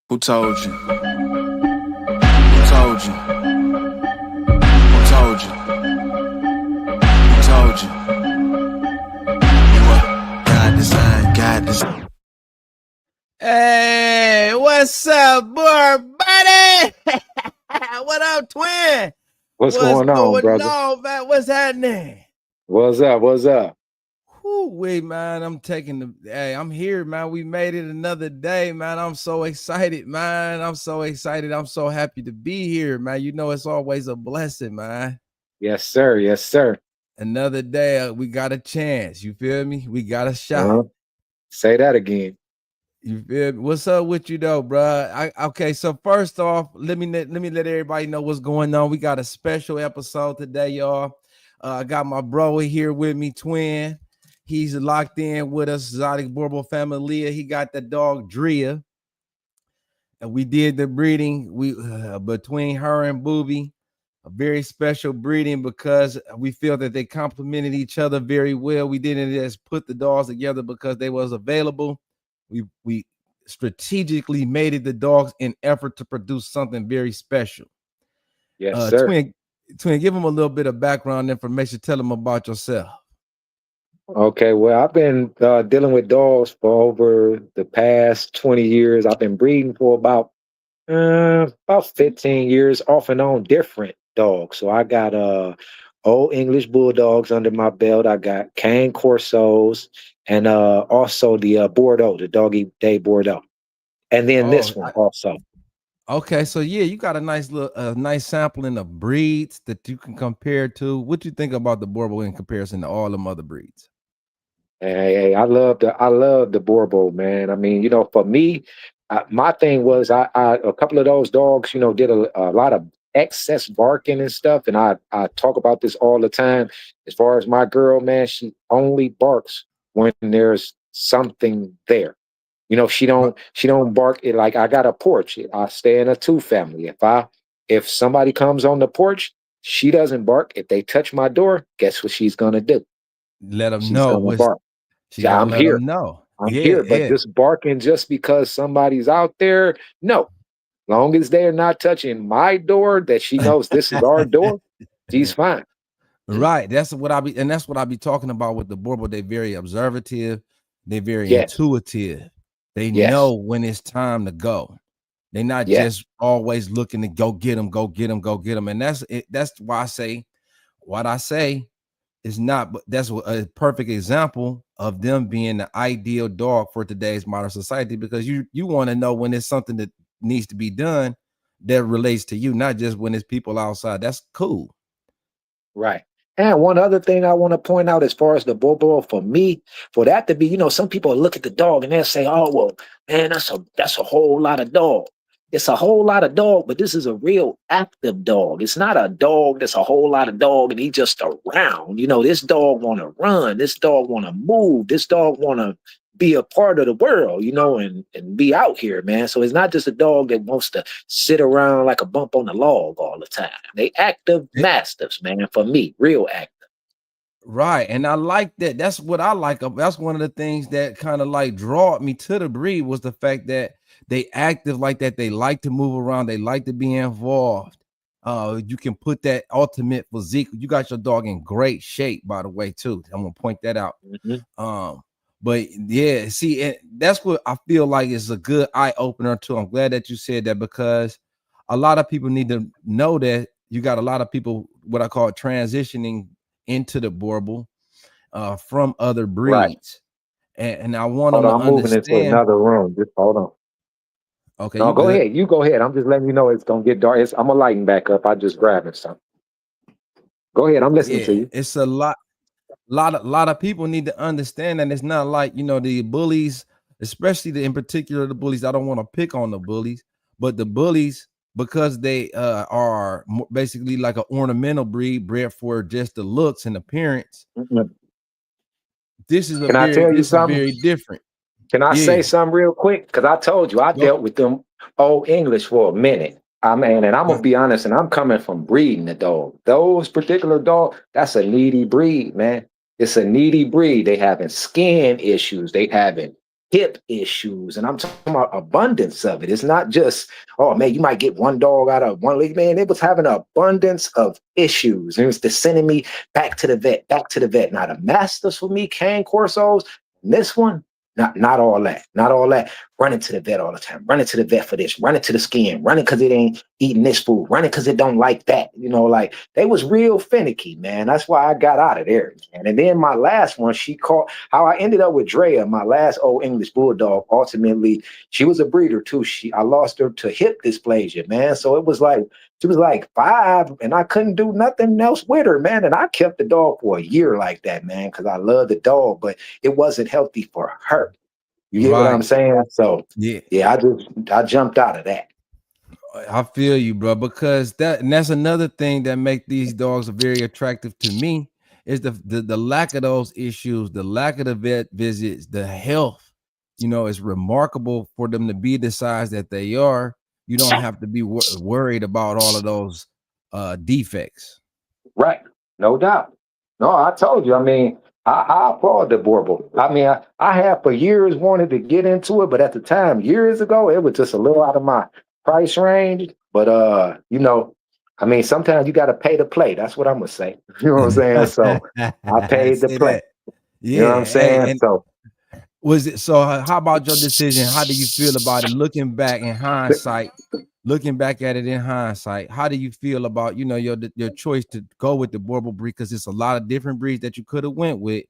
Who told you? Who told you? Who told you? Who told you? What? God design, God design. Hey, what's up, boy, buddy? What up, twin? What's going on, brother? Man? What's happening? What's up? What's up? Wait, man. I'm here, man. We made it another day, man. I'm so excited, man. I'm so excited. I'm so happy to be here, man. You know, it's always a blessing, man. Yes, sir. Yes, sir. Another day, we got a chance. You feel me? We got a shot. Say that again. You feel me? What's up with you though, bro? Okay, so first off, let me let everybody know what's going on. We got a special episode today, y'all. I got my bro here with me, twin. He's locked in with us, exotic Boerboel family. He got the dog Drea, and we did the breeding between her and Boobee. A very special breeding because we feel that they complemented each other very well. We didn't just put the dogs together because they was available. We strategically mated the dogs in effort to produce something very special. Yes, sir. Twin, give them a little bit of background information. Tell them about yourself. Okay, well, I've been dealing with dogs for over the past 20 years. I've been breeding for about 15 years, off and on, different dogs. So I got old English bulldogs under my belt. I got cane corsos and also the Bordeaux, the doggy day Bordeaux, and then this one also. Okay, so yeah, you got a nice sampling of breeds that you can compare to. What you think about the Boerboel in comparison to all them other breeds? Hey, I love the Boerboel, man. I mean, you know, for me, my thing was I a couple of those dogs, you know, did a lot of excess barking and stuff, and I talk about this all the time. As far as my girl, man, she only barks when there's something there. You know, she don't bark it like I got a porch. I stay in a two family. If somebody comes on the porch, she doesn't bark. If they touch my door, guess what she's gonna do? Let them She's know gonna bark. Yeah, I'm here. I'm here, but just barking just because somebody's out there, no. Long as they're not touching my door, that she knows this is our door, she's fine. Right. That's what I be talking about with the Boerboel. They're very observative, they're very Yes. intuitive. They know when it's time to go. They're not just always looking to go get them, go get them, go get them. And that's why I say what I say is not, but that's a perfect example of them being the ideal dog for today's modern society, because you want to know when it's something that needs to be done that relates to you, not just when it's people outside. That's cool. Right. And one other thing I want to point out as far as the Boerboel, for me, for that to be, you know, some people look at the dog and they'll say, oh, well, man, that's a whole lot of dog. It's a whole lot of dog, but this is a real active dog. It's not a dog that's a whole lot of dog and he just around. You know, this dog want to run. This dog want to move. This dog want to be a part of the world, you know, and be out here, man. So it's not just a dog that wants to sit around like a bump on the log all the time. They active mastiffs, man, for me, real active. Right. And I like that. That's what I like. That's one of the things that kind of like draw me to the breed, was the fact that they active like that. They like to move around. They like to be involved. You can put that ultimate physique. You got your dog in great shape, by the way, too. I'm gonna point that out. But yeah, see, that's what I feel like is a good eye opener too. I'm glad that you said that, because a lot of people need to know that you got a lot of people, what I call transitioning into the Boerboel from other breeds. Right. And I want them to I'm moving into another room. Just hold on. Okay. No, go ahead. You go ahead. I'm just letting you know it's gonna get dark. I'm gonna lighten back up. I just grabbing something. Go ahead. I'm listening to you. It's a lot of people need to understand that it's not like, you know, the bullies, especially in particular the bullies. I don't want to pick on the bullies, but the bullies, because they are basically like an ornamental breed, bred for just the looks and appearance. This is very different. Can I say something real quick? Because I told you I dealt with them old English for a minute. I mean, and I'm gonna be honest, and I'm coming from breeding the dog. Those particular dogs, that's a needy breed, man. It's a needy breed. They having skin issues. They having hip issues, and I'm talking about abundance of it. It's not just, oh man, you might get one dog out of one league. Man, it was having an abundance of issues. And it was just sending me back to the vet, back to the vet. Now the masters for me, cane corsos, and this one, not all that, not all that. Running to the vet all the time, running to the vet for this, running to the skin, running because it ain't eating this food, running because it don't like that. You know, like they was real finicky, man. That's why I got out of there. And then my last one, she called, how I ended up with Drea, my last old English bulldog. Ultimately, she was a breeder too. I lost her to hip dysplasia, man. So it was like, she was like 5 and I couldn't do nothing else with her, man. And I kept the dog for a year like that, man, because I love the dog, but it wasn't healthy for her. You get what I'm saying? So yeah, I jumped out of that. I feel you, bro, because that's another thing that make these dogs very attractive to me is the lack of those issues, the lack of the vet visits, the health. You know, it's remarkable for them to be the size that they are. You don't have to be worried about all of those defects. Right, no doubt. No, I told you. I mean, I applaud the Boerboel. I mean, I have for years wanted to get into it, but at the time, years ago, it was just a little out of my price range. But you know, I mean, sometimes you got to pay to play. That's what I'm gonna say. You know what I'm saying? So I paid to play. Yeah, you know what I'm saying? So was it so? How about your decision? How do you feel about it looking back in hindsight? Looking back at it in hindsight, how do you feel about your choice to go with the Boerboel breed? Because it's a lot of different breeds that you could have went with.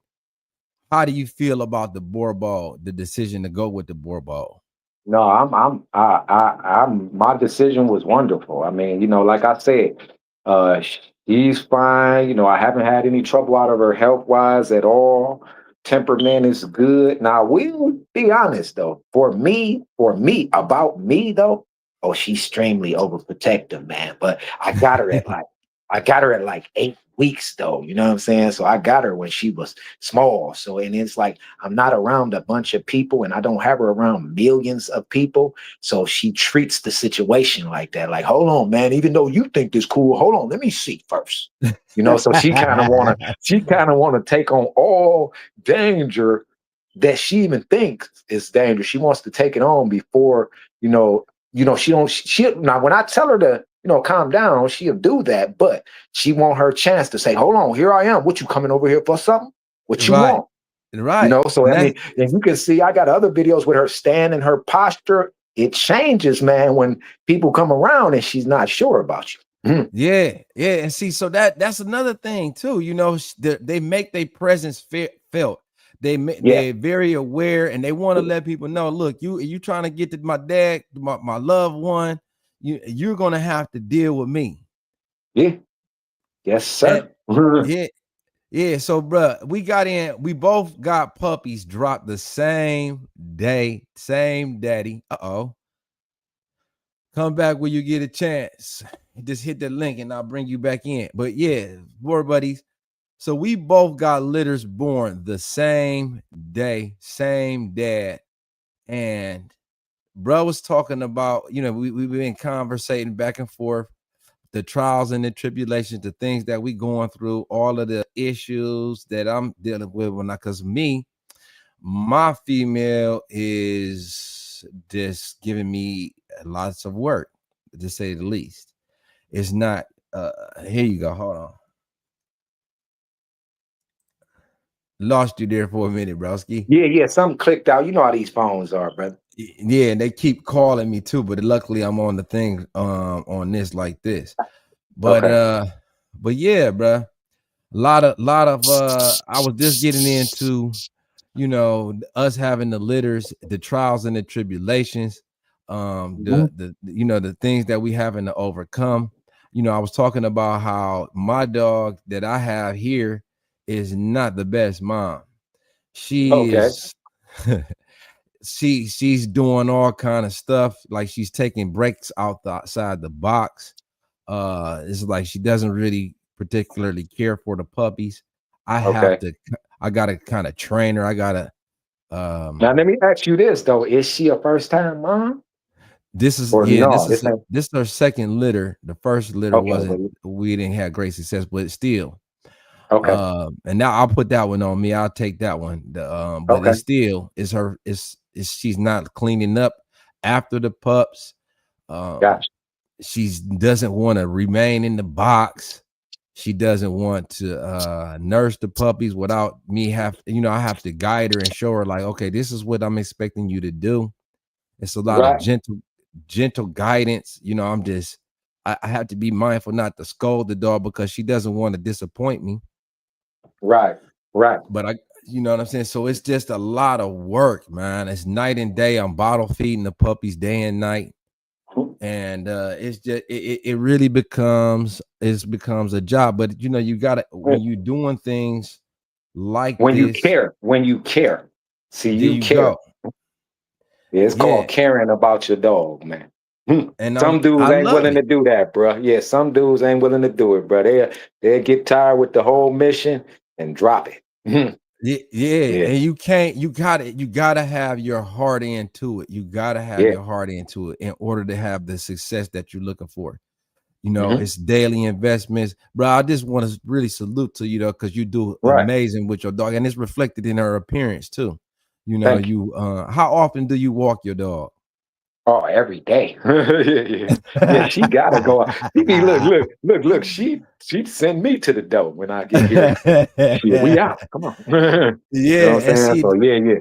How do you feel about the Boerboel, the decision to go with the Boerboel? No, I'm my decision was wonderful. I mean, you know, like I said, uh she's fine. You know, I haven't had any trouble out of her health wise at all. Temperament is good. Now, we'll be honest though. About me though, oh, she's extremely overprotective, man. But I got her at like 8 weeks though. You know what I'm saying? So I got her when she was small. So and it's like I'm not around a bunch of people and I don't have her around millions of people. So she treats the situation like that. Like, hold on, man, even though you think this cool, hold on, let me see first. You know, so she kind of wanna take on all danger that she even thinks is dangerous. She wants to take it on before, she now when I tell her to, calm down, she'll do that, but she want her chance to say, hold on, here I am. What, you coming over here for something? What you Right, want? right. So I mean, and you can see I got other videos with her stand and her posture. It changes, man, when people come around and she's not sure about you. Yeah, and see, so that's another thing too. You know, they make their presence felt. Yeah, They're very aware, and they want to let people know. Look, you trying to get to my dad, my loved one. You're gonna have to deal with me. yeah, yes, And sir. yeah. So, bruh, we both got puppies dropped the same day, same daddy. Uh-oh. Come back when you get a chance. Just hit the link and I'll bring you back in. But yeah, war buddies. So we both got litters born the same day, same dad. And bro was talking about, we've been conversating back and forth, the trials and the tribulations, the things that we going through, all of the issues that I'm dealing with because my female is just giving me lots of work, to say the least. It's not here you go. Hold on. Lost you there for a minute, broski. Yeah, something clicked out. You know how these phones are, brother. Yeah, and they keep calling me too, but luckily I'm on the thing on this like this. But Okay. but yeah, bro. Lot of I was just getting into us having the litters, the trials and the tribulations, the things that we having to overcome. I was talking about how my dog that I have here is not the best mom. She Okay. is she's doing all kind of stuff, like she's taking breaks outside the box. It's like she doesn't really particularly care for the puppies. Okay. I gotta kind of train her. I gotta Now let me ask you this though: is she a first-time mom this is or yeah, no? This ain't this is her second litter. The first litter okay. wasn't, we didn't have great success, but still. Okay. And now I'll put that one on me. I'll take that one. But Okay. it's still it's she's not cleaning up after the pups. Um, Gotcha. she doesn't want to remain in the box. She doesn't want to nurse the puppies without me I have to guide her and show her like, okay, this is what I'm expecting you to do. It's a lot of Right. gentle guidance. I have to be mindful not to scold the dog because she doesn't want to disappoint me. Right. Right. But you know what I'm saying? So it's just a lot of work, man. It's night and day. I'm bottle feeding the puppies day and night. And it's just it really becomes a job. But you gotta, when you're doing things like When you this, care, see, there you you care. go. It's called Yeah. caring about your dog, man. And Some dudes I ain't love willing it. to do that, bro. Yeah, some dudes ain't willing to do it, bro. They get tired with the whole mission and drop it. Yeah, Yeah, and you gotta have your heart into it. You gotta have yeah. your heart into it in order to have the success that you're looking for. Hmm. It's daily investments, bro. I just want to really salute to you though, because you do Right. amazing with your dog, and it's reflected in her appearance too. Thank you. How often do you walk your dog? Oh, every day. Yeah, yeah. Yeah, she gotta go out. She be look. She send me to the door when I get here. Shit, we out. Come on. You know Yeah, what I'm and saying? see, So yeah, yeah.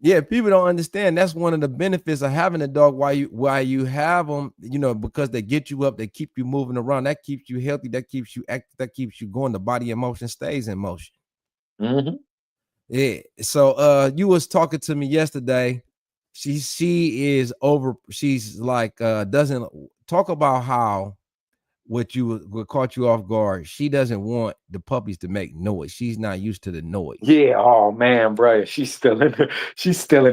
yeah, people don't understand. That's one of the benefits of having a dog. Why you have them, because they get you up, they keep you moving around. That keeps you healthy. That keeps you active. That keeps you going. The body in motion stays in motion. Hmm. Yeah. So you was talking to me yesterday. She is over, she's like doesn't talk about how what caught you off guard. She doesn't want the puppies to make noise. She's not used to the noise. Yeah, oh man, bro, she's still in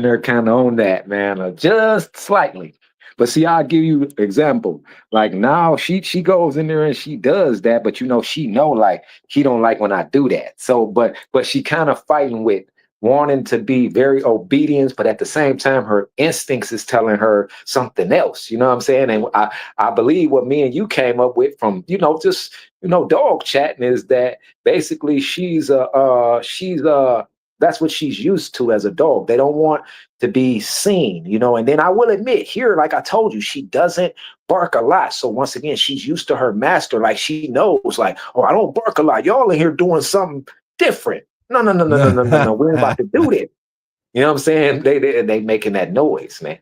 there kind of on that, man, just slightly. But see, I'll give you example. Like now, she goes in there and she does that, but she know like he don't like when I do that. So, but she kind of fighting with wanting to be very obedient, but at the same time, her instincts is telling her something else. You know what I'm saying? And I believe what me and you came up with from just dog chatting is that basically she's that's what she's used to as a dog. They don't want to be seen. And then I will admit here, like I told you, she doesn't bark a lot. So once again, she's used to her master. Like she knows, like, oh, I don't bark a lot. Y'all in here doing something different. No, no, no, no, no, no, no, no. We're about to do this. You know what I'm saying? They making that noise, man.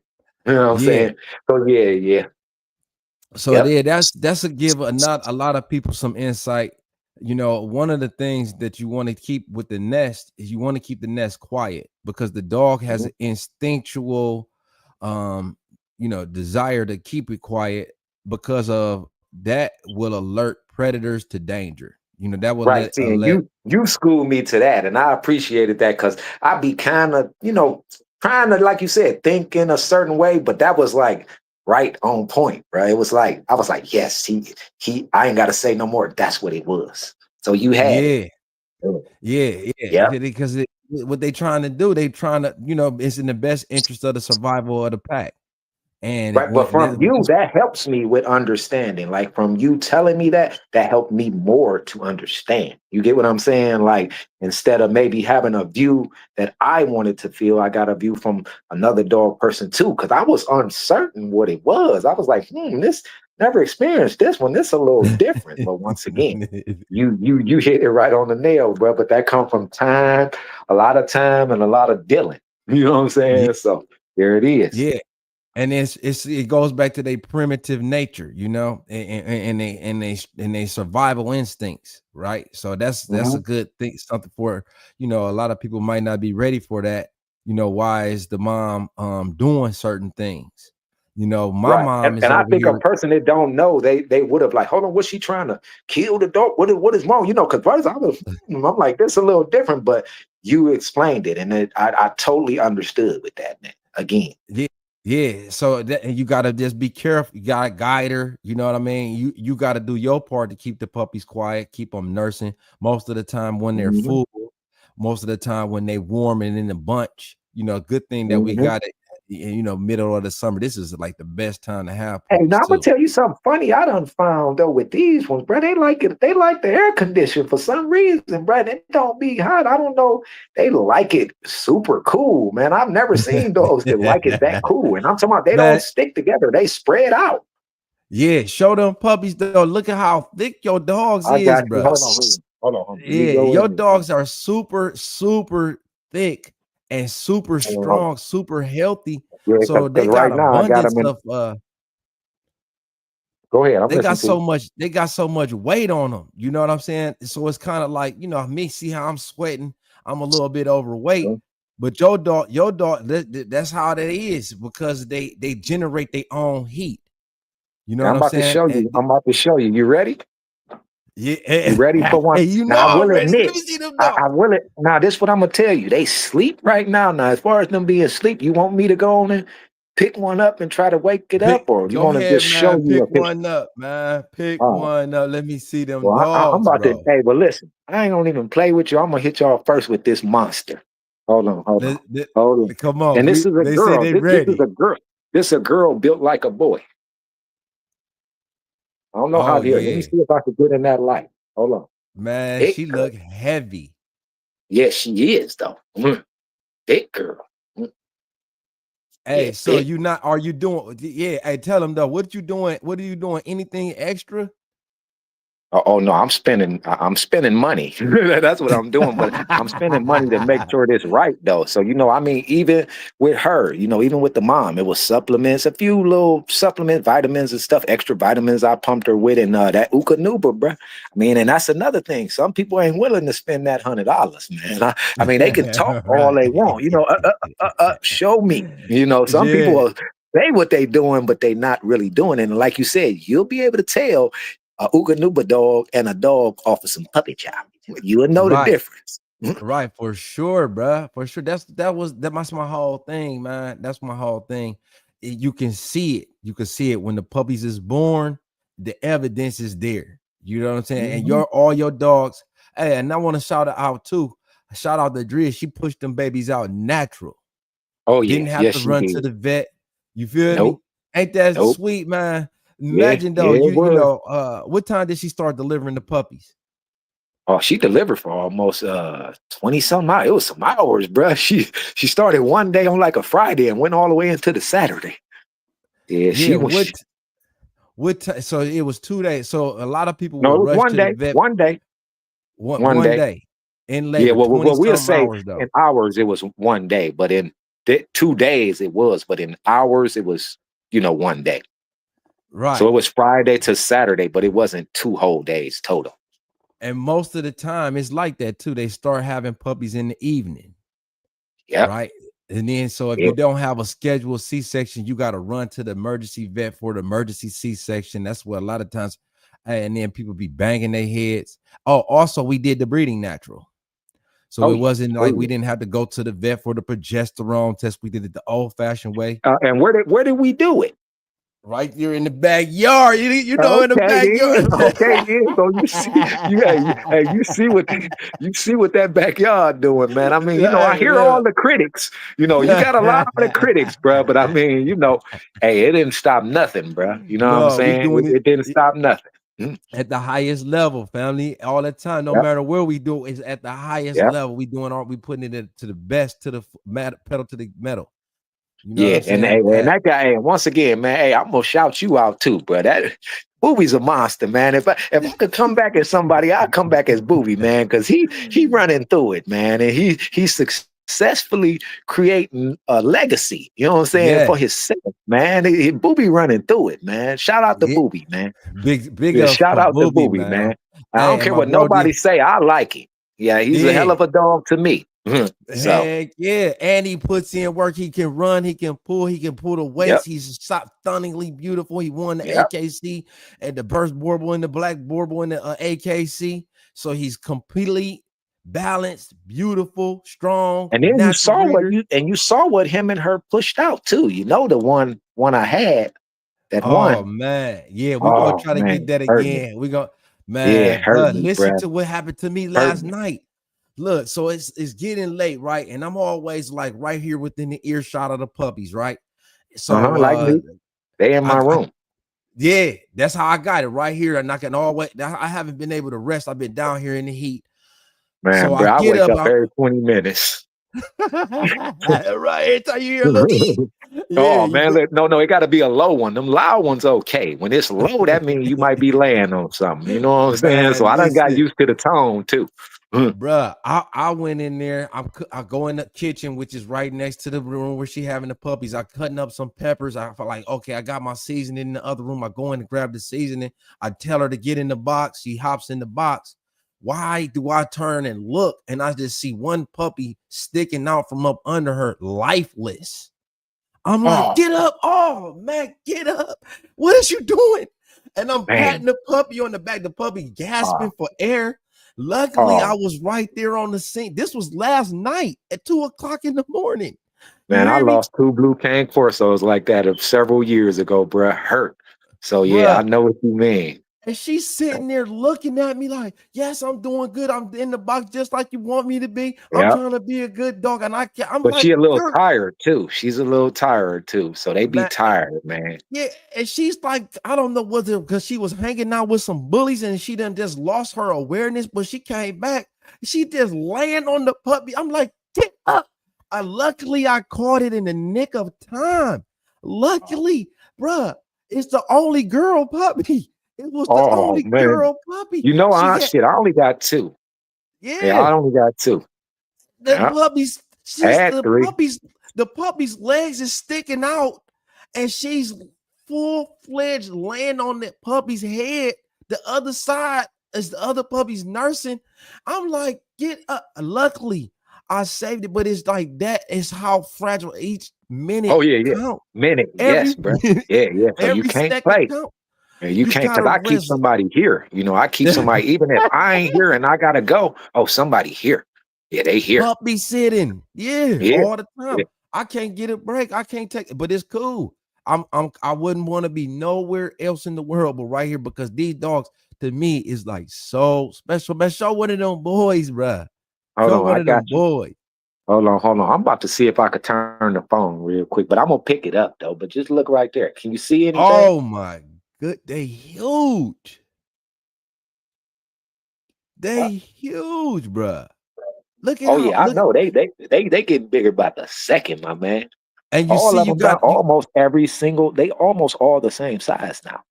You know what I'm Yeah. saying? So yeah, yeah. So Yep. yeah, that's a give a lot of people some insight. One of the things that you want to keep with the nest is you want to keep the nest quiet because the dog has Mhm. an instinctual desire to keep it quiet because of that will alert predators to danger. That will Right. let See, and you schooled me to that, and I appreciated that because I be kind of, trying to, like you said, think in a certain way, but that was like right on point, right? It was like I was like, yes, he I ain't gotta say no more. That's what it was. So you had it. yeah. Yeah, Yeah. because what they trying to do, they trying to, it's in the best interest of the survival of the pack. And Right. But from you, that helps me with understanding. Like from you telling me that helped me more to understand. You get what I'm saying? Like instead of maybe having a view that I wanted to feel, I got a view from another dog person too. Cause I was uncertain what it was. I was like, this never experienced this one. This a little different. But once again, you hit it right on the nail, bro. But that come from a lot of time and a lot of dealing. You know what I'm yeah, saying? So there it is. yeah. And it goes back to their primitive nature, and they survival instincts, right? So that's a Mhm. good thing, something for a lot of people might not be ready for that. Why is the mom doing certain things? My Right. And, mom is and I over think a here. person that don't know, they would have like, hold on, what's she trying to kill the dog? What is wrong? Because first I'm like, this a little different, but you explained it, and I totally understood with that, man. Again. Yeah, yeah. So and you gotta just be careful. You gotta guide her. You know what I mean? You gotta do your part to keep the puppies quiet, keep them nursing. Most of the time when they're Hmm. full, most of the time when they warm and in a bunch. Good thing that we Hmm. got it. middle of the summer. This is like the best time to have Hey, puppies now I'm gonna too. tell you something funny. I done found though with these ones, bro. They like it. They like the air condition for some reason, bro. It don't be hot. I don't know. They like it super cool, man. I've never seen dogs that like it that cool. And I'm talking about they don't Man, stick together. They spread out. yeah, show them puppies though. Look at how thick your dogs I is, got you. bro. Hold on. Let me Yeah, go your in dogs are super, super thick and super there. Hold on. strong, super healthy. Yeah, So because they got right now I got abundance them in. of Go ahead. I'm they got listening to so you. much, they got so much weight on them. You know what I'm saying? So it's kind of like, me, see how I'm sweating. I'm a little bit overweight. But your dog, that's how that is, because they generate their own heat. You know And what I'm I'm about to saying? show you. And I'm about to show you. You ready? You yeah, ready for one? hey, you know Now I will I'm ready. Let admit, me see them I dogs. will it. Now this what I'm gonna tell you. They sleep right now. Now, as far as them being asleep, you want me to go on and pick one up and try to wake it up, or you Go want to ahead, just show man. you Pick a picture? one up, man. Pick Oh, one up. Let me see them well, I'm dogs, about to. bro. Hey, well, listen. I ain't gonna even play with you. I'm gonna hit y'all first with this monster. Let- let- Hold on. Come on. And this is a They say girl. they This is ready. a girl. This is a girl built like a boy. I don't know how Oh to hear. Let me yeah, see if I can get in that light. Hold on. man. Big She girl. look heavy. Yes, she is though. Big girl. Yeah, Hey, so big. you not? Are you doing? Yeah. Hey, tell them though. What you doing? What are you doing? Anything extra? Oh no, I'm spending money. That's what I'm doing. But I'm spending money to make sure it's right though. So I mean, even with her, even with the mom, it was supplements, a few little supplement vitamins and stuff, extra vitamins I pumped her with, and that Ukanuba, bruh. I mean, and that's another thing. Some people ain't willing to spend that $100, man. I mean, they can talk all they Right. want, show me. Some people Yeah. will say what they doing, but they not really doing it. And like you said, you'll be able to tell a Ooga Nooga dog and a dog off of some puppy chow. You would know the Right. difference. Right, for sure, bruh. For sure. That's my whole thing, man. That's my whole thing. You can see it. You can see it when the puppies is born. The evidence is there. You know what I'm saying? And Mhm. all your dogs. Hey, and I want to shout it out too. Shout out to Drea. She pushed them babies out natural. Oh yeah, Didn't have yes to she run to did. the vet. You feel me? Nope, Ain't that nope. sweet, man? Yeah, Imagine though, yeah, it was. what time did she start delivering the puppies? Oh, she delivered for almost 20 some hours. It was some hours, bruh. She started one day on like a Friday and went all the way into the Saturday. Yeah, Yeah, she was. so it was 2 days. So a lot of people No, will it was rush one to the day, vet one day, one one day. day in Yeah, labor, well, 20 we'll some say hours though. in hours it was one day, but in 2 days it was, but in hours it was, one day. So Right. it was Friday to Saturday, but it wasn't 2 whole days total. And most of the time it's like that too. They start having puppies in the evening, Yep. right? And then so if you Yep. don't have a scheduled C-section, you got to run to the emergency vet for the emergency C-section. That's what a lot of times, and then people be banging their heads. Oh, also we did the breeding natural. So Oh it yeah. wasn't Oh like we yeah. didn't have to go to the vet for the progesterone test. We did it the old-fashioned way. And where did we do it? Right there in the backyard. In the Okay, backyard. then. Okay, then. So you see, you see what that backyard doing, man. I mean, I Hey, hear all the critics. You got a lot of critics, bro. But I mean, hey, it didn't stop nothing, bro. You know what I'm No, we saying? doing It didn't it stop nothing. Mm. at the highest level, family, all the time. No Yep. matter where we do it's at the highest Yep. level. We putting it to the best, to the pedal to the metal. You know what Yeah, I'm and saying? and that guy, and once again, man, hey, I'm gonna shout you out too, bro. That Booby's a monster, man. If I could come back as somebody, I'd come back as Booby, man, because he running through it, man, and he's successfully creating a legacy. You know what I'm saying, Yeah. for himself, man. Booby running through it, man. Shout out to Yeah. Booby, man. Big Yeah, ups shout for out to Boobee, Booby, man. man. I don't Hey, and care my what bro nobody did. say. I like him. Yeah, he's a hell Yeah. of a dog to me. So, Heck yeah. And he puts in work. He can run, he can pull the weights. yep, He's stunningly beautiful. He won the yep. AKC and the burst Boerboel and the black Boerboel in the AKC. So he's completely balanced, beautiful, strong, And then natural breeder. you saw what him and her pushed out too. The one I had that Oh one. man. Yeah, we're gonna Oh try to get man, that hurt me. again. We go, Yeah, man, hurt but me, listen bruh. to what happened to me Hurt last me. night. look, so it's getting late, right? And I'm always like right here within the earshot of the puppies, right? So Like me. They in my I room. yeah, that's how I got it right here. And I can always I haven't been able to rest. I've been down here in the heat. Man, So I bro, I get wake up. up every 20 minutes. Right, every time you hear a little heat. Yeah, Oh you man, go. no, it got to be a low one. Them loud ones okay. When it's low, that means you might be laying on something. You know what I'm saying? So Man, I done got listen. used to the tone too. Bruh, I went in there. I go in the kitchen, which is right next to the room where she having the puppies. I cutting up some peppers. I felt like, okay, I got my seasoning in the other room. I go in and grab the seasoning. I tell her to get in the box. She hops in the box. Why do I turn and look and I just see one puppy sticking out from up under her, lifeless? I'm like, Oh get up. Oh man, get up. What is you doing? And I'm patting man. the puppy on the back, the puppy gasping Oh, for air. Luckily, I oh was right there on the scene. This was last night at 2:00 in the morning. You man, I hear me? lost 2 blue cane corsos like that of several years ago, bruh. Hurt. So yeah, I Bruh. know what you mean. And she's sitting there looking at me like, yes, I'm doing good. I'm in the box just like you want me to be. I'm Yeah. trying to be a good dog. And I'm But like, she a little girl, tired too. She's a little tired too. So they be man. tired, man. Yeah, and she's like, I don't know whether because she was hanging out with some bullies and she done just lost her awareness, but she came back. She just laying on the puppy. I'm like, get up. Luckily, I caught it in the nick of time. Luckily, bruh, it's the only girl puppy. It was the Oh only man. girl puppy. You know, She had, I only got 2. Yeah, yeah. I only got 2. The Yeah. puppy's she's Had 3. the puppy's legs is sticking out, and she's full-fledged laying on that puppy's head. The other side is the other puppy's nursing. I'm like, get up. Luckily, I saved it, but it's like that is how fragile each minute Oh yeah. count. Minute, Every yes, bro. Yeah. So you every can't second play. count. And you You can't, cause gotta I keep rest. somebody here. You know, I keep somebody, even if I ain't here and I gotta go. Oh, somebody here. Yeah, they here. Puppy sitting, yeah, Yeah. all the Yeah. time. I can't get a break. I can't take it, but it's cool. I wouldn't want to be nowhere else in the world but right here because these dogs to me is like so special. Man, show one of them boys, bruh. Hold Show on, one I of them got you. boys. Hold on. I'm about to see if I could turn the phone real quick, but I'm gonna pick it up though. But just look right there. Can you see anything? Oh my good, they huge. Uh, They huge, bruh. Look at oh how yeah, I look, know. They get bigger by the second, my man. and you All see of you them done got you. almost every single. They almost all the same size now.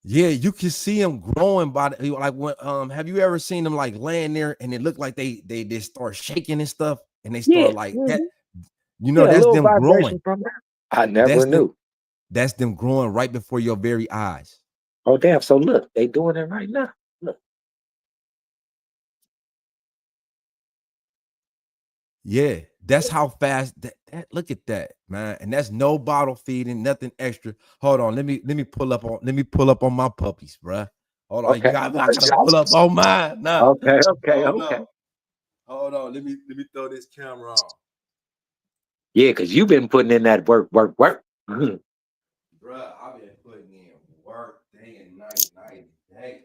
Yeah, you can see them growing by the, like when have you ever seen them like laying there and it looked like they start shaking and stuff and they Yeah. start like that, Mhm. Yeah, a that's little them vibration growing. from there. I That's never them knew. that's them growing right before your very eyes. Oh damn! So look, they doing it right now. Look. Yeah, that's how fast that look at that, man. And that's no bottle feeding, nothing extra. Hold on, let me pull up on my puppies, bruh. Hold on, Okay. I gotta pull up on mine now. Hold Okay. on. Hold on. Let me throw this camera on. Yeah, because you've been putting in that work. Mhm. Bruh, I've been putting in work day and night and day.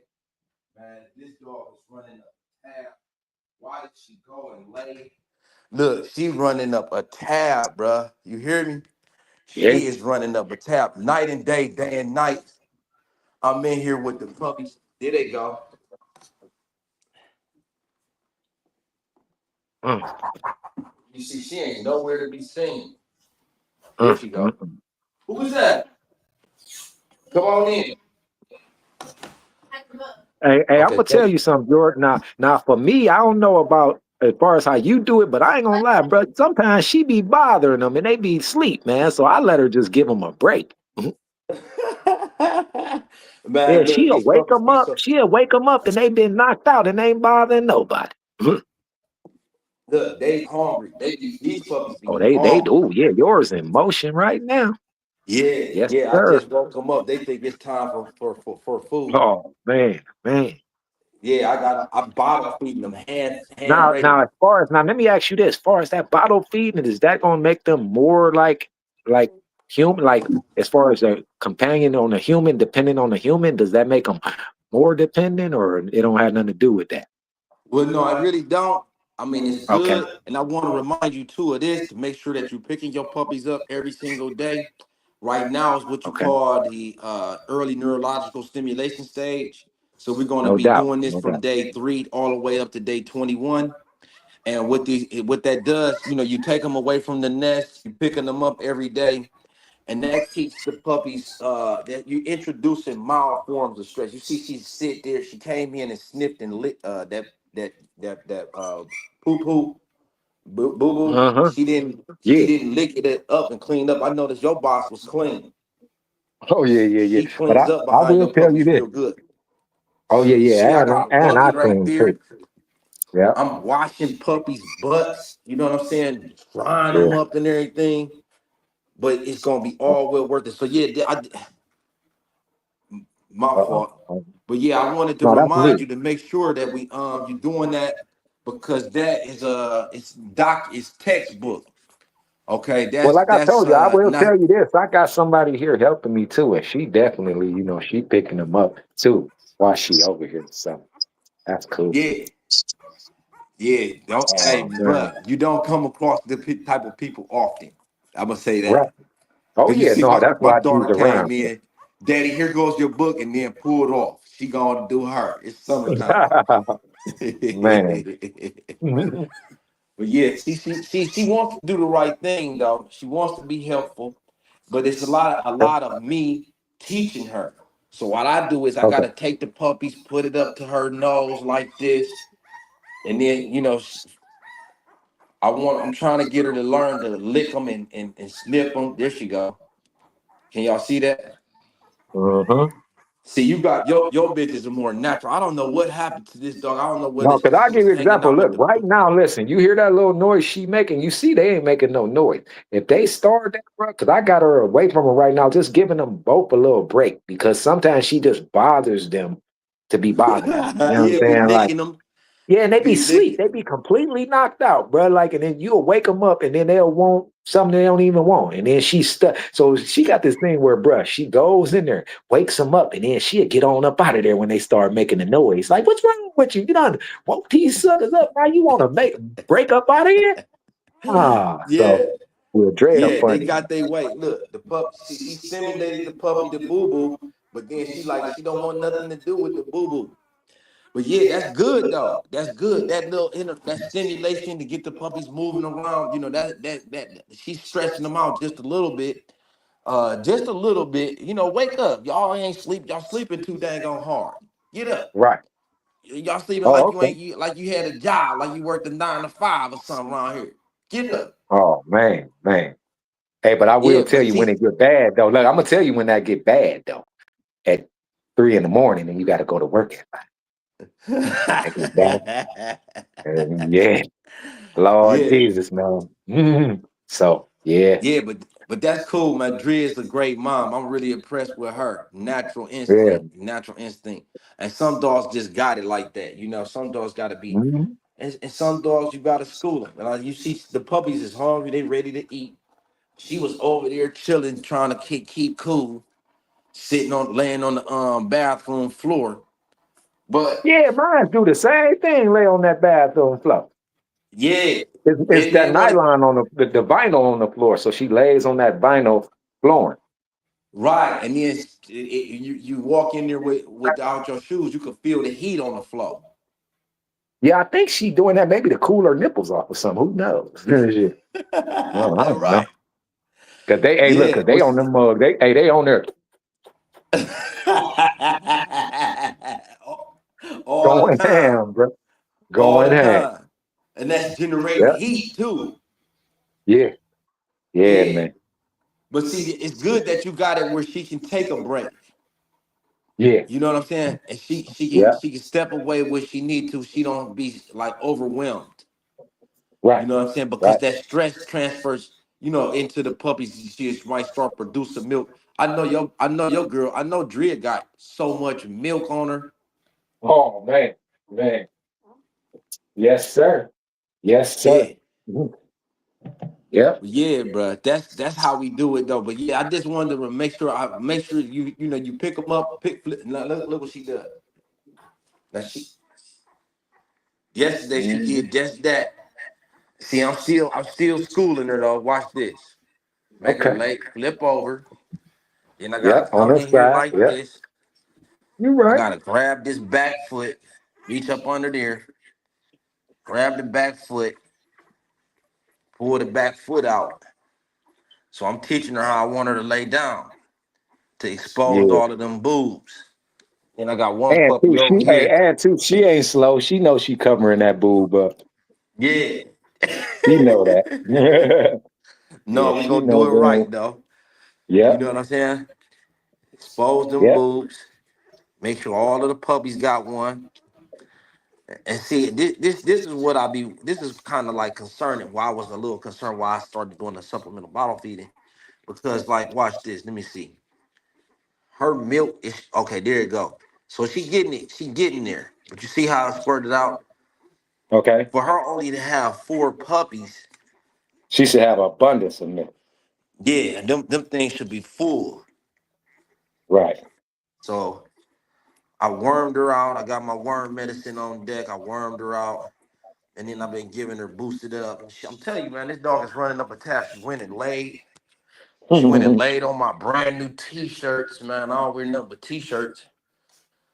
Man, this dog is running up a tab. Why did she go and lay? Look, she running up a tab, bruh. You hear me? Yeah. She is running up a tab night and day and night. I'm in here with the puppies. There they go. Mm, You see, she ain't nowhere to be seen. There mm, she mm, go. mm. Who is that? Come on in. Hey, I'm Okay, gonna tell you something, Jordan. Now, for me, I don't know about as far as how you do it, but I ain't gonna lie, bro. Sometimes she be bothering them and they be asleep, man. So I let her just give them a break. Mhm. Yeah, Man, look, she'll these wake puppies them be up. so. She'll wake them up and they been knocked out and ain't bothering nobody. Mhm. Look, they hungry. These puppies Oh, be they hungry. do. Yeah, yours in motion right now. Yeah, Yes, yeah. I sir. just woke them up. They think it's time for food. Oh man. Yeah, I bottle feeding them hand Now, raised. as far as now, let me ask you this: as far as that bottle feeding, is that gonna make them more like human? Like as far as a companion on a human, depending on a human, does that make them more dependent, or it don't have nothing to do with that? Well, no, I really don't. I mean, it's Okay. good, and I want to remind you too of this to make sure that you're picking your puppies up every single day. Right now is what you Okay. call the early neurological stimulation stage. So we're going to No be doubt. doing this No from doubt. day 3 all the way up to day 21. And what that does, you take them away from the nest, you picking them up every day, and that keeps the puppies that you introducing mild forms of stress. You see, she sit there. She came in and sniffed and licked that poo poo boo boo. Uh-huh. She Yeah. didn't lick it up and clean up. I noticed your box was clean. Oh yeah, yeah, yeah. She But cleans up I behind will your tell you puppies this. real good. Oh yeah, See, yeah. I And got a and I bucket right clean too. there. Yeah. I'm washing puppies' butts. You know what I'm saying? Drying them Yeah. up and everything. But it's gonna be all well worth it. So yeah, my Uh-uh. fault. But yeah, I wanted to No, that's remind me. you to make sure that we you're doing that because that is it's textbook. Okay, Well, like I that's told you, I will not tell you this. I got somebody here helping me too, and she definitely, she picking them up too while she over here. So that's cool. yeah. Yeah, don't hey, Oh bruh, man. you don't come across the type of people often. I'm gonna say Right. that. Oh Cause you yeah, see, no, that's my why she's daughter came around. in, Daddy, here goes your book, and then pulled off. She gonna do her. It's summertime. Man. But yeah, she wants to do the right thing though. She wants to be helpful, but it's a lot of me teaching her. So what I do is I Okay. gotta take the puppies, put it up to her nose like this, and then I'm trying to get her to learn to lick them and snip them. There she go. Can y'all see that? Uh-huh. See, you got your bitches are more natural. I don't know what happened to this dog. I don't know whether No, because I'll she give was you an hanging example. out with Look, the. right now, listen, you hear that little noise she making? You see they ain't making no noise. If they start that, bro, because I got her away from her right now, just giving them both a little break because sometimes she just bothers them to be bothering them. You know what I'm Yeah, be saying? Like, licking them, yeah, and they be be sleep. licking. They be completely knocked out, bro. Like, and then you'll wake them up, and then they'll want something they don't even want, and then she's stuck. So she got this thing where, bro, she goes in there, wakes them up, and then she'll get on up out of there when they start making the noise. Like, what's wrong with you? You know, woke these suckers up. Now you want to break up out of here? Ah, Yeah, so we'll dread her yeah, they funny. got their way. Look, the pup. She stimulated the puppy to boo boo, but then she don't want nothing to do with the boo boo. But yeah, that's good though. That's good. That little that stimulation to get the puppies moving around. That she's stretching them out just a little bit. Just a little bit. Wake up. Y'all ain't sleep. Y'all sleeping too dang on hard. Get up. Right. Y'all sleeping like Oh, you okay. ain't like you had a job, like you worked a 9 to 5 or something around here. Get up. Oh, man, man. Hey, but I will Yeah, tell but you when see. it get bad, though. Look, I'm going to tell you when that get bad, though. At 3 in the morning and you got to go to work at 5. That get bad. Yeah. Lord Yeah. Jesus, man. So, yeah. Yeah, but that's cool, man. Dre is a great mom. I'm really impressed with her. Natural Yeah. instinct, natural instinct. And some dogs just got it like that. Some dogs got to be, Mhm. and some dogs you got to school them. And you see the puppies is hungry, they ready to eat. She was over there chilling, trying to keep cool, laying on the bathroom floor. But Yeah, mine do the same thing, lay on that bathroom floor. yeah, It's it that didn't want to. nylon on the vinyl on the floor. So she lays on that vinyl flooring. Right, and then you walk in there without your shoes, you can feel the heat on the floor. Yeah, I think she doing that maybe to cool her nipples off or something. Who knows? Shit. Well, I don't know. Right. Cause they, hey, look, Yeah. cause they on them mug. They on there All the going time. ham, bro. All Going the ham. time. And that's generating Yeah, heat too. yeah, yeah, Yeah. man. But see, it's good that you got it where she can take a break. Yeah, You know what I'm saying? And she can yeah, she can step away where she need to. She don't be like overwhelmed. You right, know what I'm saying? Because right. that stress transfers, into the puppies. She just might start producing milk. I know your girl. I know Drea got so much milk on her. Oh man, man. Yes, sir. Yes, sir. Yeah. Mhm. Yep. Yeah, bro. That's how we do it though. But yeah, I just wanted to make sure you pick them up, flip. Now, look what she does. Now Yesterday she did just that. See, I'm still schooling her though. Watch this. Make her Okay. lay, flip over. Then I gotta Yeah, on come her in here side. like Yeah, this. you're I right. gotta grab this back foot, reach up under there, grab the back foot, pull the back foot out. So I'm teaching her how I want her to lay down to expose Yeah. all of them boobs. And I got one And puppy too, over hey, here. and too, she ain't slow. She knows she covering that boob up. Yeah. She know that. Yeah, No, we she gonna do know it that. right though. You Yep, know what I'm saying? Expose them yep. boobs. Make sure all of the puppies got one. And see, this is what I be. This is kind of like concerning. Why I was a little concerned why I started doing the supplemental bottle feeding because, like, watch this. Let me see. Her milk is okay. There you go. So she getting it. She getting there. But you see how I squirted out Okay. for her only to have 4 puppies. She should have abundance of milk. Yeah, them things should be full. Right. So I wormed her out. I got my worm medicine on deck. I wormed her out. And then I've been giving her boosted up. I'm telling you, man, this dog is running up a tap. She went and laid. She went and laid on my brand new t-shirts, man. I don't wear nothing but t-shirts.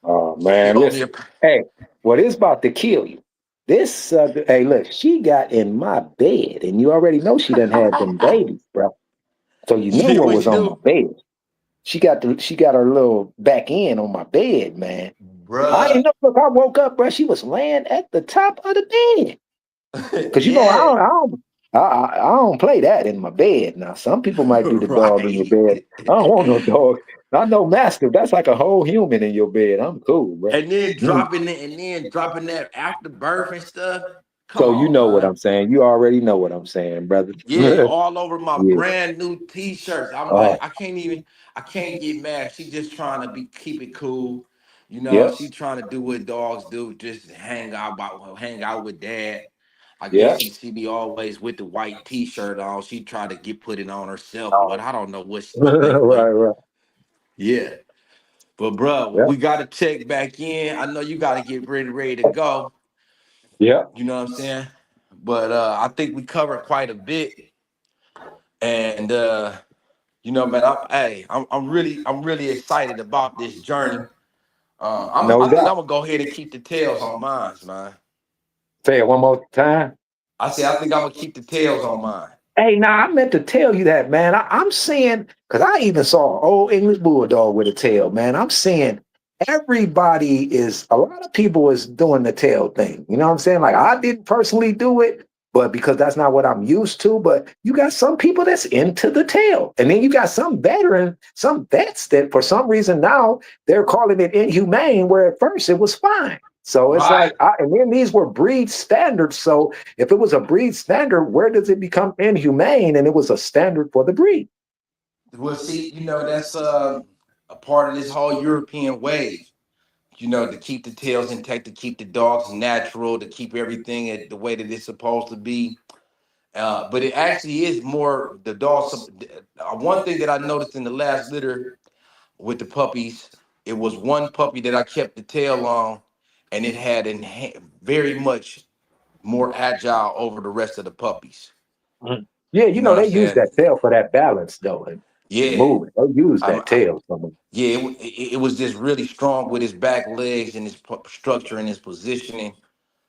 Oh She man, owed me listen. a Hey, what is about to kill you? This hey, look, she got in my bed, and you already know she done had them babies, bro. So you You know see what what was she on my do? bed. She got her little back end on my bed, man. I Bruh. ain't know. Look, I woke up, bro. She was laying at the top of the bed. Cause you know Yeah. I don't play that in my bed. Now some people might do the dog in your Right. bed. I don't want no dog. I know master. That's like a whole human in your bed. I'm cool, bro. And then Mm. dropping it and then dropping that after birth and stuff. Come So you on, know what man. I'm saying. You already know what I'm saying, brother. Yeah, Yeah. all over my brand new t-shirts. I'm like, Oh, I can't get mad. She just trying to be keep it cool. You know, yep. she trying to do what dogs do, just hang out with dad. I guess Yep. she be always with the white t-shirt on. She tried to get put it on herself. What Oh. I don't know what she think, right, but right. yeah. But bro, Yep. we gotta check back in. I know you gotta get ready to go. Yep. You know what I'm saying? But I think we covered quite a bit. And you know, man, I'm really excited about this journey. No I think doubt. I'm gonna go ahead and keep the tails on mine, man. Say it one more time. I think I'm gonna keep the tails on mine. Hey, now I meant to tell you that, man. I'm saying, because I even saw an old English bulldog with a tail, man. I'm saying a lot of people is doing the tail thing. You know what I'm saying? Like I didn't personally do it, but because that's not what I'm used to. But you got some people that's into the tail. And then you got some vets that for some reason now they're calling it inhumane, where at first it was fine. So it's Right. like, and then these were breed standards. So if it was a breed standard, where does it become inhumane? And it was a standard for the breed. Well, see, you know, that's a part of this whole European wave. You know, to keep the tails intact, to keep the dogs natural, to keep everything the way that it's supposed to be. But it actually is more the dogs. One thing that I noticed in the last litter with the puppies, it was one puppy that I kept the tail on, and it had very much more agile over the rest of the puppies. Mhm. Yeah, You you know know, what I'm they use saying? that tail for that balance though, and Yeah. movement. They use I'm, that tail so much. yeah, it was just really strong with his back legs and his structure and his positioning.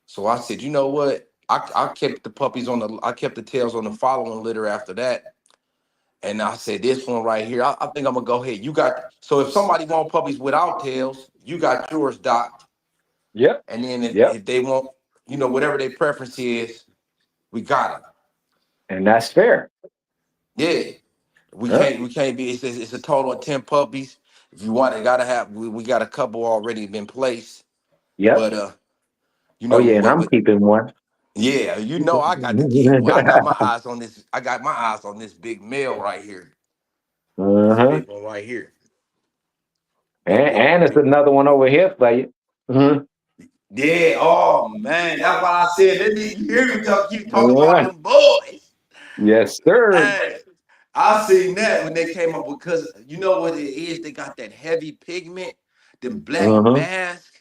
So I said, you know what? I kept the I kept the tails on the following litter after that. And I said, this one right here, I think I'm gonna go ahead. So if somebody want puppies without tails, you got yours, Doc. Yep. And then Yep. if they want, whatever their preference is, we got them. And that's fair. Yeah, Huh? we can't be. It's a total of 10 puppies. If you want, it gotta have. We got a couple already been placed, Yep. but Oh yeah, and I'm but keeping one. yeah, I got to keep. Well, I got my eyes on this. I got my eyes on this big male right here. This Uh-huh. big one right here. And, That big. and it's another one over here for you. Mhm. Yeah. Oh man, that's what I said. You hear me keep talking All about right. them boys. Yes, sir. Hey, I seen that when they came up because you know what it is. They got that heavy pigment, the black Uh-huh. mask,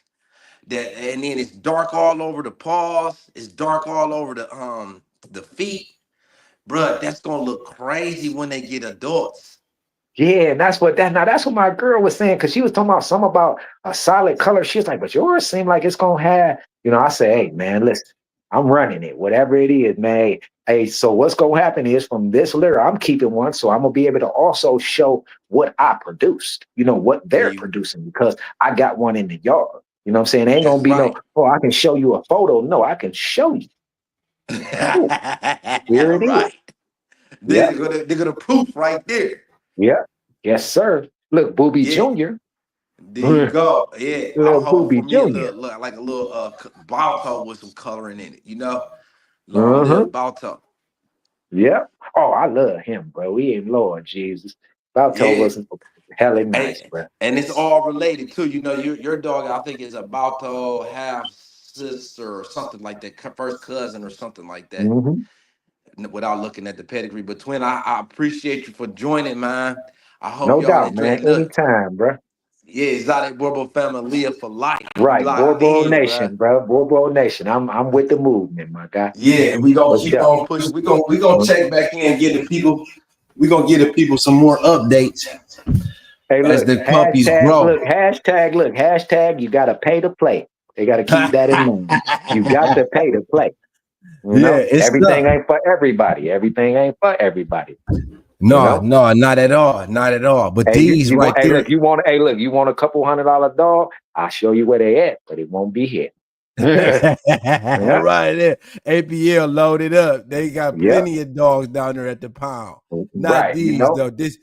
that, and then it's dark all over the paws. It's dark all over the feet, bruh. That's gonna look crazy when they get adults. Yeah, and that's what my girl was saying, because she was talking about some about a solid color. She was like, but yours seem like it's gonna have, I say, hey man, listen, I'm running it, whatever it is, man. Hey, so what's gonna happen is from this litter, I'm keeping one, so I'm gonna be able to also show what I produced, what There they're you. producing, because I got one in the yard. You know what I'm saying? Ain't That's gonna be no, right. oh, I can show you a photo. No, I can show you. Oh, here it is. Right. Yep. They're gonna proof right there. Yep. Yes, sir. Look, Boobie Yeah. Jr. There you go. Yeah, I'm Little hoping for Boobie me a Jr. little like a little balto with some coloring in it. Long Uh-huh. lived balto. Yep. Oh, I love him, bro. He ain't Lord Jesus. Balto Yeah, wasn't hella and nice, bro. and it's all related too. Your dog, I think, is a balto half sister or something like that, first cousin or something like that. Hmm. Without looking at the pedigree, but twin, I appreciate you for joining, man. I hope No y'all doubt, enjoy man. it. Look, Anytime, bro. yeah, Exotic Boerboel family live for life. We Right. locked Boerboel in, bruh. Nation, bro. Boerboel Nation. I'm with the movement, my guy. Yeah, and we gonna Most keep on definitely. pushing. We gonna check back in and get the people. We gonna give the people some more updates Hey, as look, the puppies grow. hashtag, you gotta pay to play. They gotta keep that in mind. You got to pay to play. Yeah, it's Everything tough. ain't for everybody. Everything ain't for everybody. You No, know? no, not at all, not at all. But Hey, these right there, you want a couple $100 dog? I'll show you where they at, but it won't be here. Yeah. right there, APL loaded up. They got Yeah. plenty of dogs down there at the pound. Not Right. these though. This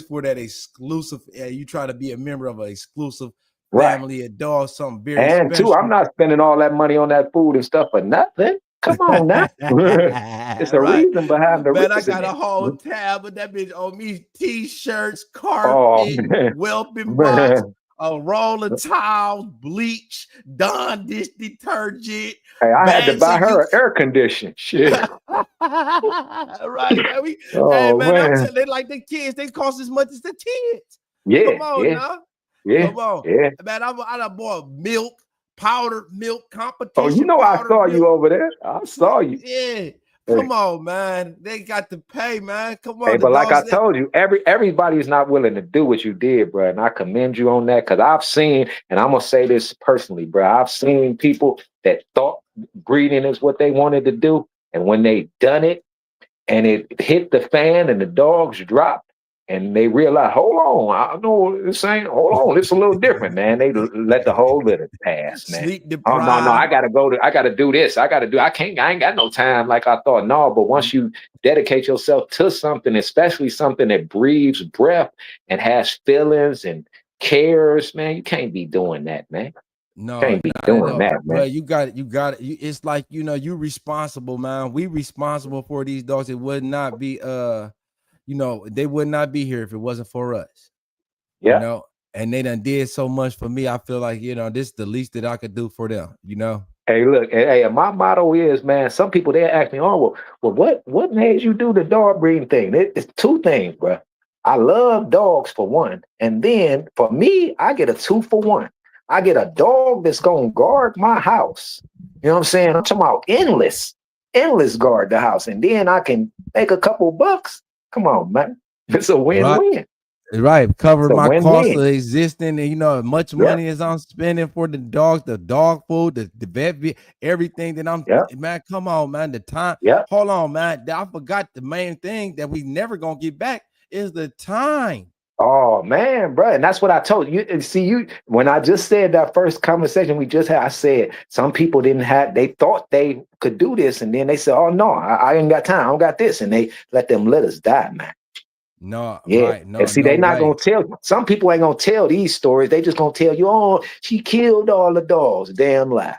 for that exclusive. You try to be a member of an exclusive Right. family of dogs, something very And two, I'm special. not spending all that money on that food and stuff for nothing. Come on now. It's a Right. reason behind the Man, I got a reasoning. whole tab of that bitch on me. T-shirts, Oh carpet, man. whelping box, Man. a roll of towels, bleach, Dawn dish detergent, Hey, I had to bags buy of you. her an air condition. Shit. Right, man. Hey Oh man, I'm man. telling they like the kids, they cost as much as the kids. Yeah, Come on yeah, now. yeah, Come on. yeah. Man, I done bought milk, powdered milk, Oh, you competition know I powdered saw milk. you over there. I saw you. Yeah. Hey, Come on, man. They got to pay, man. Come hey, on. The but like I dogs that told you, everybody's not willing to do what you did, bro. And I commend you on that, because I've seen, and I'm gonna say this personally, bro. I've seen people that thought breeding is what they wanted to do, and when they done it and it hit the fan and the dogs dropped, and they realized, hold on, I know this ain't, hold on, it's a little different, man. They let the whole litter pass, man. sleep Oh no, I deprived. gotta do this. I ain't got no time like I thought. No, but once you dedicate yourself to something, especially something that breathes breath and has feelings and cares, man, you can't be doing that, man. No, Can't be not at doing all. that, Bro, man. you got it. You got it. It's like, you responsible, man. We responsible for these dogs. It would not be they would not be here if it wasn't for us. You Yeah. know, and they done did so much for me. I feel like, this is the least that I could do for them. Hey, look, hey, my motto is, man, some people they ask me, oh, what made you do the dog breeding thing? It's two things, bro. I love dogs for one, and then for me, I get a 2-for-1. I get a dog that's gonna guard my house. You know what I'm saying? I'm talking about endless guard the house, and then I can make a couple bucks. Come on, man, it's a Right. win-win. Right, cover It's a my cost of win-win. existing, and much Yeah, money as I'm spending for the dogs, the dog food, the everything that I'm. yeah, Man, come on, man. The time, yeah. hold on, man. I forgot the main thing that we never gonna get back is the time. Oh man, bro, and that's what I told you. And see, you when I just said that first conversation we just had, I said some people didn't have. They thought they could do this, and then they said, "Oh no, I ain't got time. I don't got this," and they let them litters die, man. No, Yeah, right? and No, see, no they not way. gonna tell you. Some people ain't gonna tell these stories. They just gonna tell you, "Oh, she killed all the dogs." Damn lie.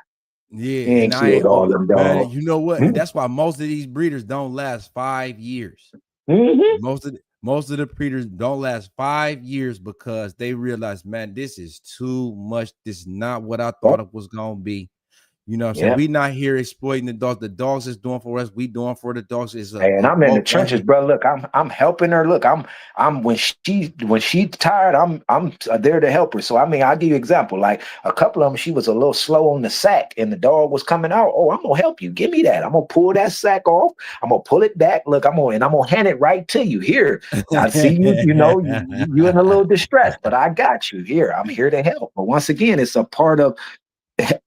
Yeah, She and ain't I killed ain't. all them Man, dogs. you know what? And Mm-hmm. that's why most of these breeders don't last 5 years. Mm-hmm. Most of the breeders don't last 5 years because they realize, man, this is too much. This is not what I thought it was gonna be. You know what I'm saying? We not here exploiting the dogs. The dogs is doing for us. We doing for the dogs. Is Hey, and I'm in the both right trenches, here. bro. Look, I'm helping her. Look, I'm when she's tired, I'm there to help her. So I mean, I'll give you an example. Like a couple of them, she was a little slow on the sack, and the dog was coming out. Oh, I'm gonna help you. Give me that. I'm gonna pull that sack off. I'm gonna pull it back. Look, I'm gonna hand it right to you. Here, I see you. You know, you in a little distress, but I got you. Here, I'm here to help. But once again, it's a part of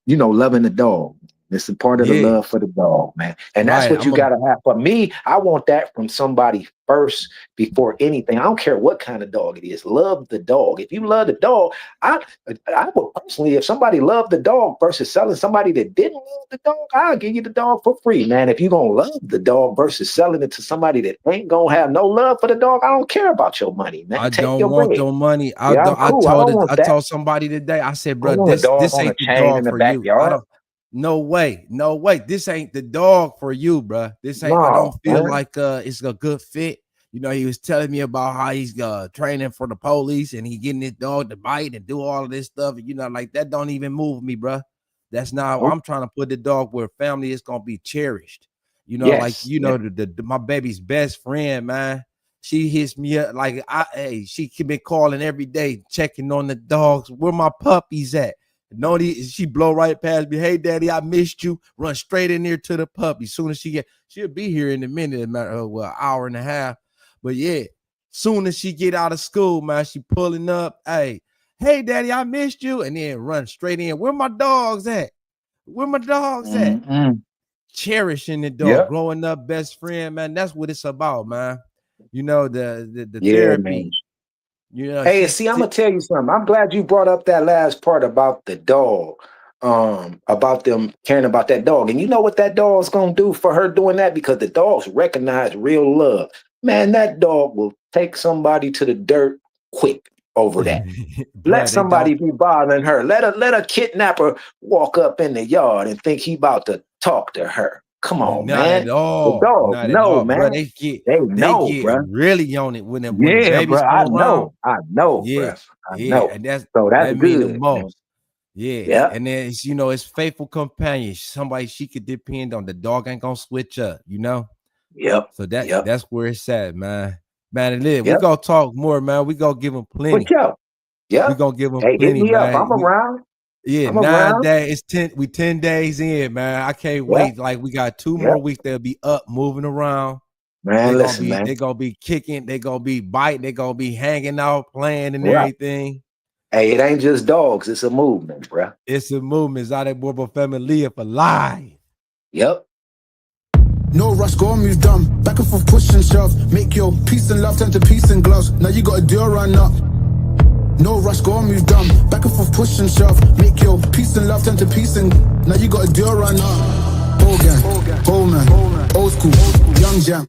loving the dog. It's a part of the Yeah, love for the dog, man. And that's right. what you got to have. For me, I want that from somebody first before anything. I don't care what kind of dog it is. Love the dog. If you love the dog, I would personally, if somebody loved the dog versus selling somebody that didn't love the dog, I'll give you the dog for free, man. If you're going to love the dog versus selling it to somebody that ain't going to have no love for the dog, I don't care about your money, man. I Take don't your want bread. your money. Yeah, I'm cool. I don't want I that. told somebody today. I said, I bro, don't want a dog this on a ain't the chain in dog the for you. I backyard. don't. No way, no way. This ain't the dog for you, bro. This ain't. I don't No, feel man. like it's a good fit. You know, he was telling me about how he's training for the police and he getting his dog to bite and do all of this stuff. And, you know, like that don't even move me, bro. That's not. I'm trying to put the dog where family is gonna be cherished. You know, like Yes. you know, my baby's best friend, man. She hits me up like she been calling every day, checking on the dogs. Where my puppies at? No, she blow right past me. Hey, daddy, I missed you. Run straight in there to the puppy. Soon as she'll be here in a minute, a matter of hour and a half. But yeah, soon as she get out of school, man, she pulling up. Hey, daddy, I missed you. And then run straight in. Where my dogs at? Where my dogs at? Cherishing the dog, growing up best friend, man. That's what it's about, man. You know, the therapy. Man. You know, Hey, see, I'm gonna tell you something. I'm glad you brought up that last part about the dog, about them caring about that dog. And you know what that dog's gonna do for her doing that? Because the dogs recognize real love. Man, that dog will take somebody to the dirt quick over that. Let somebody be bothering her. Let a kidnapper walk up in the yard and think he about to talk to her. Come on, not man. at all. The dog, Not at no, all, bro. man. They get bro. really on it when the Yeah, babies bro. I come around. know, Yeah, bro. I yeah, know. and that's So that's that mean the good, man. most. Yeah, Yeah. and then it's it's faithful companion, somebody she could depend on. The dog ain't gonna switch up, you know. Yep. So that's where it's at, man. Man, it is. We Yep. gonna talk more, man. We gonna give them plenty. What's up? We Yep. gonna give them Hey, hit plenty, me up. man. I'm around. Yeah, I'm 9 around. days. We 10 days in, man. I can't wait. Like we got 2 more weeks. They'll be up, moving around. Man, listen, man. They gonna be kicking. They gonna be biting. They gonna be hanging out, playing, and everything. Hey, it ain't just dogs. It's a movement, bro. It's a movement. It's out there, Boerboels family live for life. Yep. No rush, go on, move dumb. Back and forth, push and shove. Make your peace and love turn to peace and gloves. Now you got a deal run up. No rush, go on, move dumb. Back and forth, push and shove. Make your peace and love turn to peace and now you got a deal run up. Old gang, old man, old school, young jam.